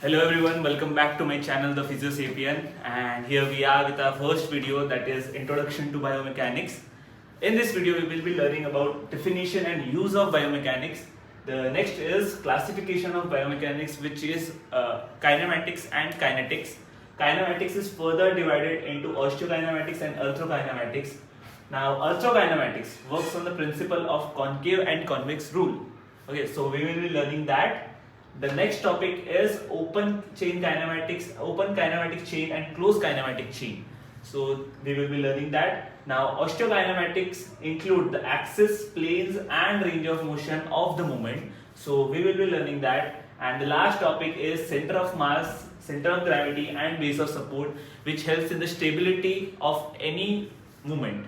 Hello everyone, welcome back to my channel The Physio Sapien, and here we are with our first video, that is Introduction to Biomechanics. In this video we will be learning about definition and use of biomechanics. The next is classification of biomechanics, which is kinematics and kinetics. Kinematics is further divided into osteokinematics and arthrokinematics. Now arthrokinematics works on the principle of concave and convex rule. Okay, so we will be learning that. The next topic is open kinematic chain and closed kinematic chain. So we will be learning that. Now osteokinematics include the axis, planes and range of motion of the movement. So we will be learning that. And the last topic is center of mass, center of gravity and base of support, which helps in the stability of any movement.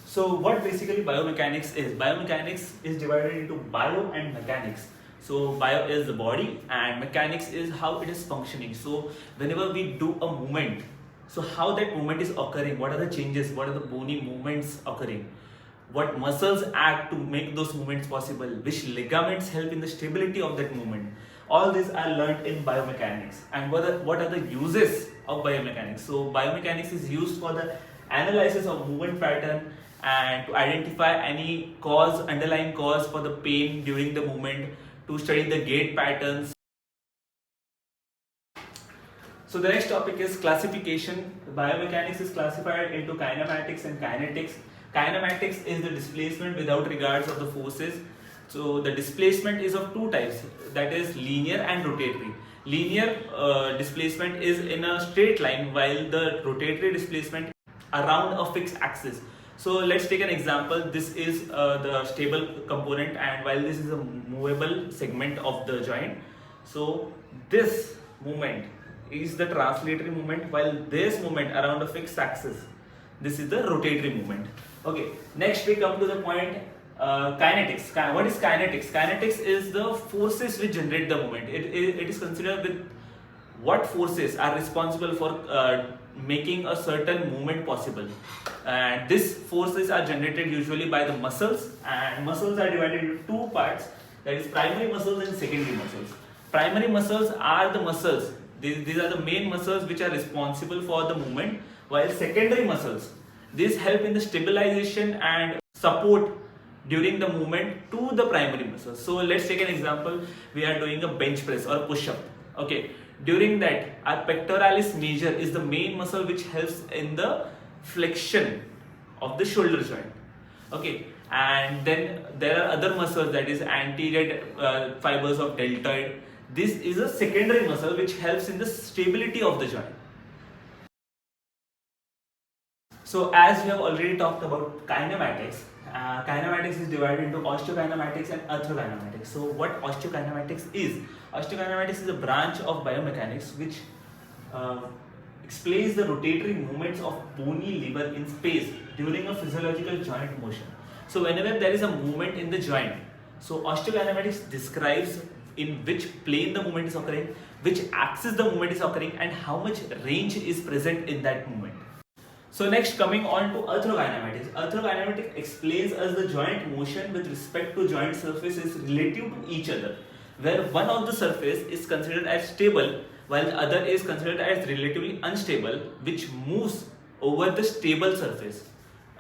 So what basically biomechanics is? Biomechanics is divided into bio and mechanics. So bio is the body and mechanics is how it is functioning. So whenever we do a movement, so how that movement is occurring, what are the changes, what are the bony movements occurring, what muscles act to make those movements possible, which ligaments help in the stability of that movement. All these are learned in biomechanics. And what are the uses of biomechanics? So biomechanics is used for the analysis of movement pattern and to identify any underlying cause for the pain during the movement, to study the gait patterns. So the next topic is classification. Biomechanics is classified into kinematics and kinetics. Kinematics is the displacement without regards of the forces. So the displacement is of two types, that is linear and rotatory. Linear displacement is in a straight line, while the rotatory displacement around a fixed axis. So let's take an example. This is the stable component, and while this is a movable segment of the joint, so this movement is the translatory movement, while this movement around a fixed axis, this is the rotatory movement. Okay, next we come to the point kinetics. What is kinetics? Kinetics is the forces which generate the movement. It is considered with what forces are responsible for making a certain movement possible, and these forces are generated usually by the muscles, and muscles are divided into two parts, that is primary muscles and secondary muscles. Primary muscles are the muscles, these are the main muscles which are responsible for the movement, while secondary muscles, these help in the stabilization and support during the movement to the primary muscles. So let's take an example. We are doing a bench press or push up. Okay, during that our pectoralis major is the main muscle which helps in the flexion of the shoulder joint. Okay, and then there are other muscles, that is anterior fibers of deltoid. This is a secondary muscle which helps in the stability of the joint. So as we have already talked about kinematics, kinematics is divided into osteokinematics and arthrokinematics. So what osteokinematics is? Osteokinematics is a branch of biomechanics which explains the rotatory movements of bony liver in space during a physiological joint motion. So whenever there is a movement in the joint, so osteokinematics describes in which plane the movement is occurring, which axis the movement is occurring, and how much range is present in that movement. So next, coming on to arthrokinematics. Arthrokinematics explains us the joint motion with respect to joint surfaces relative to each other, where one of the surface is considered as stable while the other is considered as relatively unstable, which moves over the stable surface.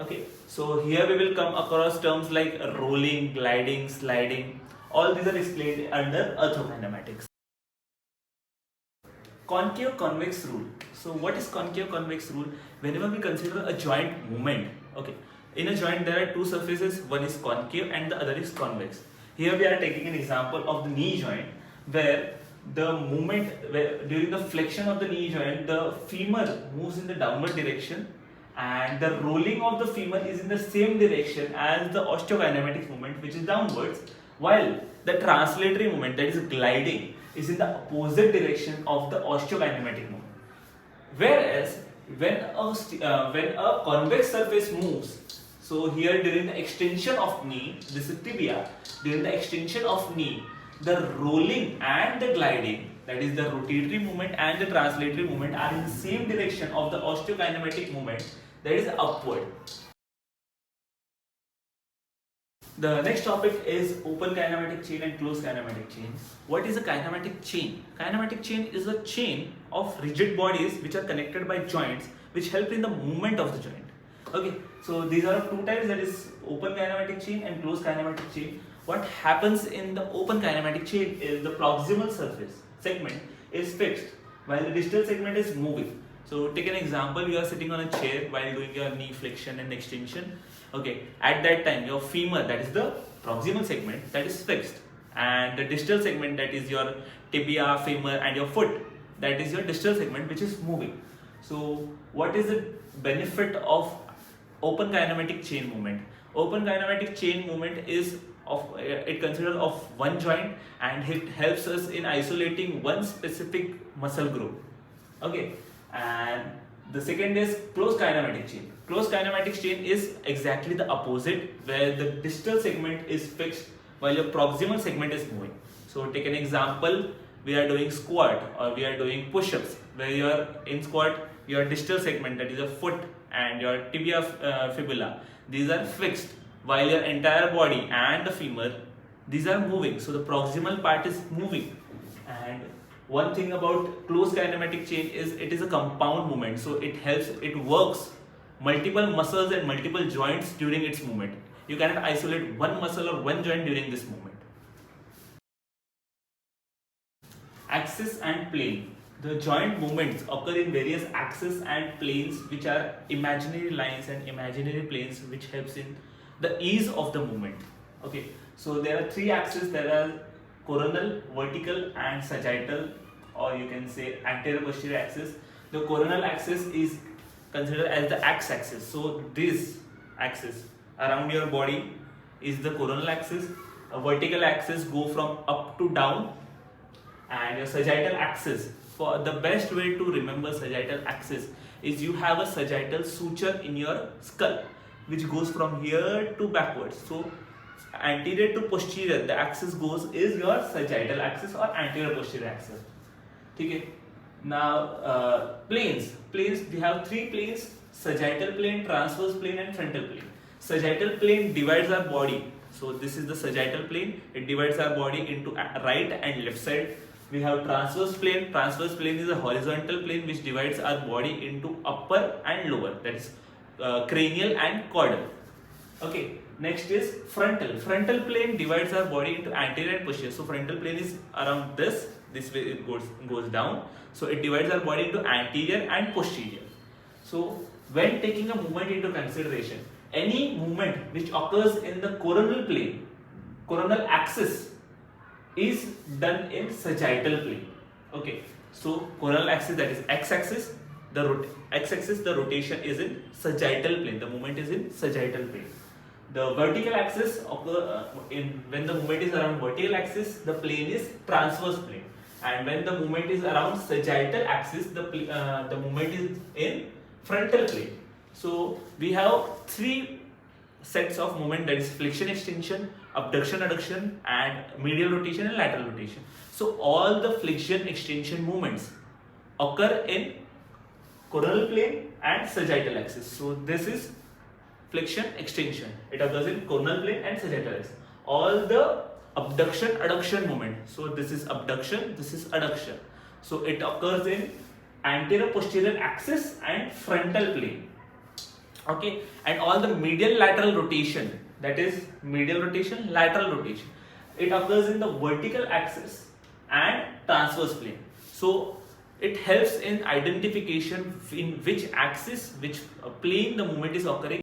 Okay, so here we will come across terms like rolling, gliding, sliding. All these are explained under arthrokinematics. Concave convex rule. So what is concave convex rule? Whenever we consider a joint movement, okay, in a joint there are two surfaces, one is concave and the other is convex. Here we are taking an example of the knee joint, where the movement, during the flexion of the knee joint, the femur moves in the downward direction, and the rolling of the femur is in the same direction as the osteokinetic movement, which is downwards, while the translatory movement, that is gliding, is in the opposite direction of the osteokinetic movement. Whereas when a convex surface moves, so here during the extension of knee, this is tibia, during the extension of knee, the rolling and the gliding, that is the rotatory movement and the translatory movement, are in the same direction of the osteokinetic movement, that is upward. The next topic is open kinematic chain and closed kinematic chain. What is a kinematic chain? Kinematic chain is a chain of rigid bodies which are connected by joints which help in the movement of the joint. Okay, so these are two types, that is open kinematic chain and closed kinematic chain. What happens in the open kinematic chain is the proximal surface segment is fixed while the distal segment is moving. So take an example, you are sitting on a chair while doing your knee flexion and extension. Okay, at that time your femur, that is the proximal segment, that is fixed, and the distal segment, that is your tibia, femur and your foot, that is your distal segment which is moving. So what is the benefit of open kinematic chain movement? Open kinematic chain movement is it consists of one joint and it helps us in isolating one specific muscle group. Okay, and the second is closed kinematic chain. Closed kinematic chain is exactly the opposite, where the distal segment is fixed while your proximal segment is moving. So take an example, we are doing squat or we are doing push-ups, where you are in squat, your distal segment, that is your foot and your tibia fibula, these are fixed, while your entire body and the femur, these are moving. So the proximal part is moving. And one thing about closed kinematic chain is it is a compound movement, so it works multiple muscles and multiple joints during its movement. You cannot isolate one muscle or one joint during this movement. Axis and plane. The joint movements occur in various axes and planes, which are imaginary lines and imaginary planes, which helps in the ease of the movement. Okay, so there are three axes. There are coronal, vertical and sagittal, or you can say anterior posterior axis. The coronal axis is considered as the x-axis. So this axis around your body is the coronal axis. A vertical axis go from up to down, and your sagittal axis, for the best way to remember sagittal axis is you have a sagittal suture in your skull which goes from here to backwards. So anterior to posterior, the axis goes is your sagittal axis or anterior posterior axis. Okay. Now planes, we have three planes: sagittal plane, transverse plane and frontal plane. Sagittal plane divides our body. So this is the sagittal plane, it divides our body into right and left side. We have transverse plane. Transverse plane is a horizontal plane which divides our body into upper and lower, that is cranial and caudal. Okay, next is frontal. Frontal plane divides our body into anterior and posterior. So frontal plane is around this way it goes down. So it divides our body into anterior and posterior. So when taking a movement into consideration, any movement which occurs in the coronal plane, coronal axis, is done in sagittal plane. Okay, so coronal axis, that is x-axis, the x-axis, the rotation is in sagittal plane, the movement is in sagittal plane. The vertical axis when the movement is around vertical axis, the plane is transverse plane, and when the movement is around sagittal axis, the movement is in frontal plane. So we have three sets of movement, that is flexion extension, abduction adduction and medial rotation and lateral rotation. So all the flexion extension movements occur in coronal plane and sagittal axis. So this is flexion extension, it occurs in coronal plane and sagittal axis. All the abduction adduction movement, so this is abduction, this is adduction, so it occurs in anterior posterior axis and frontal plane. Okay, and all the medial lateral rotation, that is medial rotation, lateral rotation, it occurs in the vertical axis and transverse plane. So it helps in identification in which axis, which plane the movement is occurring.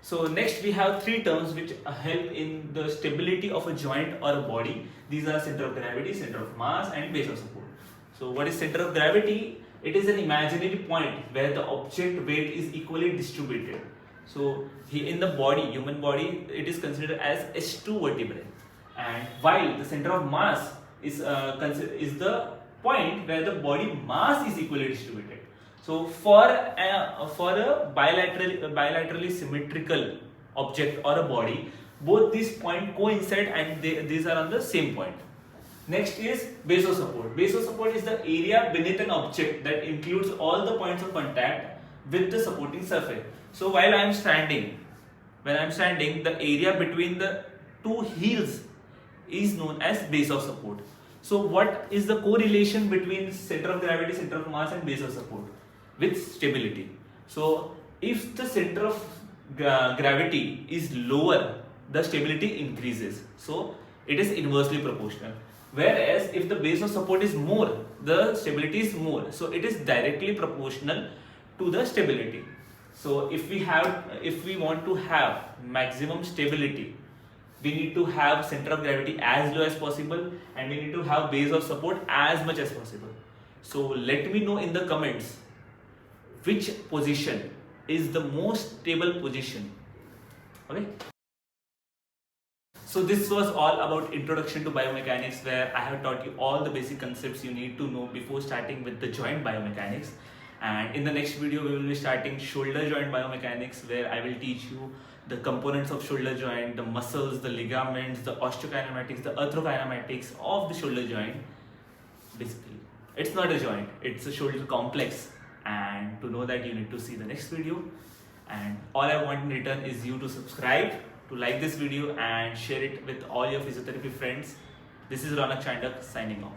So next we have three terms which help in the stability of a joint or a body. These are center of gravity, center of mass and base of support. So what is center of gravity? It is an imaginary point where the object weight is equally distributed. So in the body, human body, it is considered as H2 vertebrae. And while the center of mass is the point where the body mass is equally distributed. So for a bilaterally symmetrical object or a body, both these points coincide and these are on the same point. Next is base of support. Base of support is the area beneath an object that includes all the points of contact with the supporting surface. So while I am standing, when I'm standing, the area between the two heels is known as base of support. So what is the correlation between center of gravity, center of mass and base of support? With stability. So if the center of gravity is lower, the stability increases. So it is inversely proportional. Whereas if the base of support is more, the stability is more. So it is directly proportional to the stability. So if we want to have maximum stability, we need to have center of gravity as low as possible, and we need to have base of support as much as possible. So let me know in the comments which position is the most stable position. Okay. So this was all about introduction to biomechanics, where I have taught you all the basic concepts you need to know before starting with the joint biomechanics. And in the next video we will be starting shoulder joint biomechanics, where I will teach you the components of shoulder joint, the muscles, the ligaments, the osteokinematics, the arthrokinematics of the shoulder joint. Basically, it's not a joint, it's a shoulder complex. And to know that, you need to see the next video. And all I want in return is you to subscribe, to like this video and share it with all your physiotherapy friends. This is Ronak Chandak signing off.